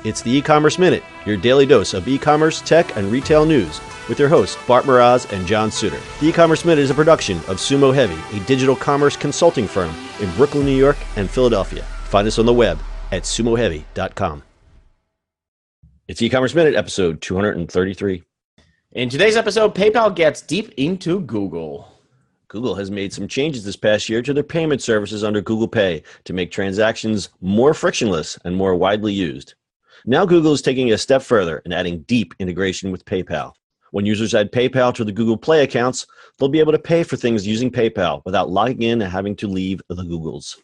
It's the E-commerce Minute, your daily dose of e-commerce, tech, and retail news with your hosts Bart Mraz and John Suter. The E-commerce Minute is a production of Sumo Heavy, a digital commerce consulting firm in Brooklyn, New York, and Philadelphia. Find us on the web at sumoheavy.com. It's E-commerce Minute, episode 233. In today's episode, PayPal gets deep into Google. Google has made some changes this past year to their payment services under Google Pay to make transactions more frictionless and more widely used. Now Google is taking it a step further and adding deep integration with PayPal. When users add PayPal to the Google Play accounts, they'll be able to pay for things using PayPal without logging in and having to leave the Googles.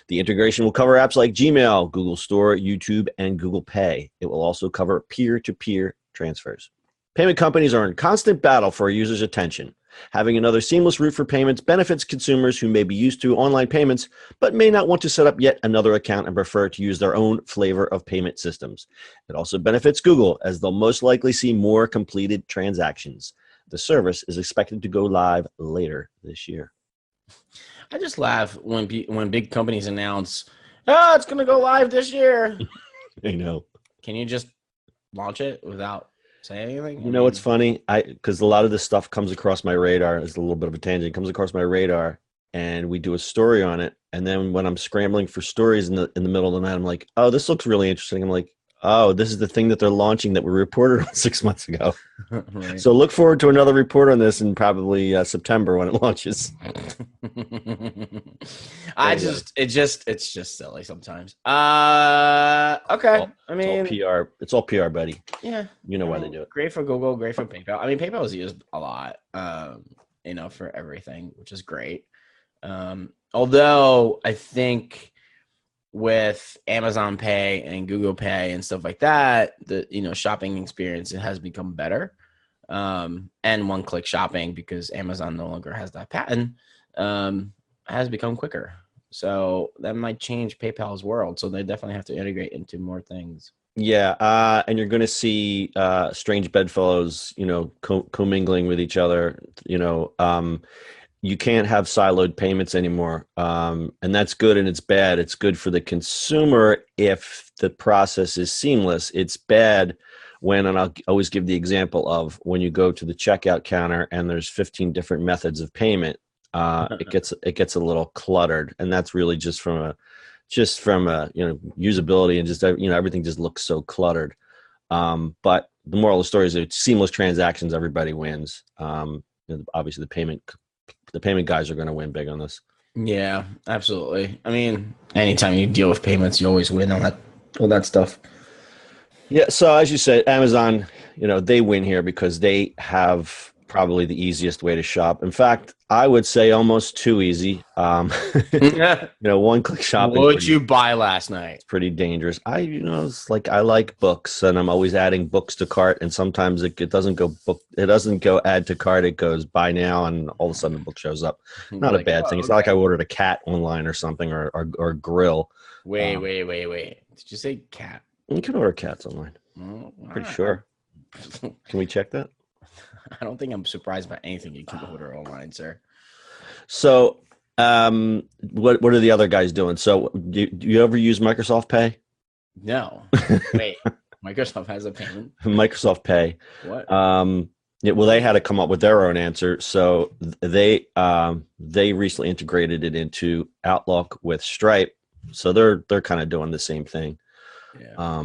The integration will cover apps like Gmail, Google Store, YouTube, and Google Pay. It will also cover peer-to-peer transfers. Payment companies are in constant battle for a user's attention. Having another seamless route for payments benefits consumers who may be used to online payments but may not want to set up yet another account and prefer to use their own flavor of payment systems. It also benefits Google as they'll most likely see more completed transactions. The service is expected to go live later this year. I just laugh when big companies announce, "Oh, it's going to go live this year." I know. Can you just launch it without saying anything? You know what's funny? Because a lot of this stuff comes across my radar. It's a little bit of a tangent. It comes across my radar, and we do a story on it. And then when I'm scrambling for stories in the middle of the night, I'm like, "Oh, this looks really interesting." I'm like, "Oh, this is the thing that they're launching that we reported on 6 months ago." Right. So look forward to another report on this in probably September when it launches. It's just silly sometimes. Okay. It's all PR, buddy. Yeah. You know why they do it. Great for Google, great for PayPal. I mean, PayPal is used a lot, for everything, which is great. Although I think with Amazon Pay and Google Pay and stuff like that, the shopping experience, it has become better. And one-click shopping, because Amazon no longer has that patent, has become quicker. So that might change PayPal's world. So they definitely have to integrate into more things. Yeah, and you're going to see strange bedfellows, commingling with each other. You can't have siloed payments anymore, and that's good and it's bad. It's good for the consumer if the process is seamless. It's bad when, and I'll always give the example of when you go to the checkout counter and there's 15 different methods of payment. It gets a little cluttered, and that's really just from a usability and just everything just looks so cluttered. But the moral of the story is that seamless transactions, everybody wins. Obviously the payment guys are going to win big on this. Yeah, absolutely. I mean, anytime you deal with payments, you always win on all that stuff. Yeah. So as you said, Amazon, they win here because they have probably the easiest way to shop. In fact, I would say almost too easy. One-click shopping. What did you buy last night? It's pretty dangerous. It's like I like books, and I'm always adding books to cart, and sometimes it doesn't go add to cart. It goes buy now, and all of a sudden the book shows up. Not a bad thing. It's not like I ordered a cat online or something or a grill. Wait. Did you say cat? You can order cats online. Pretty sure. Can we check that? I don't think I'm surprised by anything you can order online, sir. So, what are the other guys doing? So, do you ever use Microsoft Pay? No. Wait, Microsoft has a payment? Microsoft Pay. What? They had to come up with their own answer. So they recently integrated it into Outlook with Stripe. So they're kind of doing the same thing. Yeah.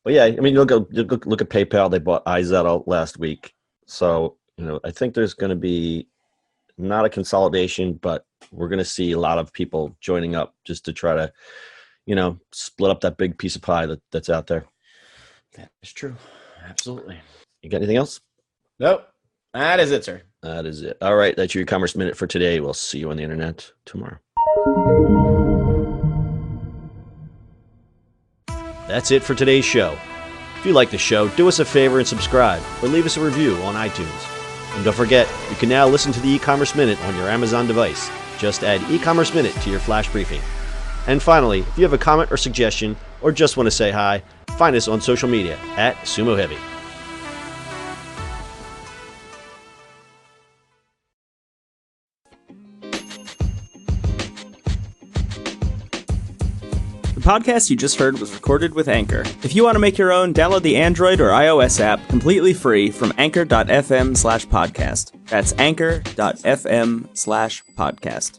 But yeah, I mean, look at PayPal. They bought iZettle last week. So, I think there's going to be not a consolidation, but we're going to see a lot of people joining up just to try to, split up that big piece of pie that's out there. That is true. Absolutely. You got anything else? Nope. That is it, sir. That is it. All right. That's your e-commerce minute for today. We'll see you on the internet tomorrow. That's it for today's show. If you like the show, do us a favor and subscribe or leave us a review on iTunes. And don't forget, you can now listen to the e-commerce minute on your Amazon device. Just add e-commerce minute to your flash briefing. And finally, if you have a comment or suggestion or just want to say hi, find us on social media at Sumo Heavy. The podcast you just heard was recorded with Anchor. If you want to make your own, download the Android or iOS app completely free from anchor.fm/podcast. That's anchor.fm/podcast.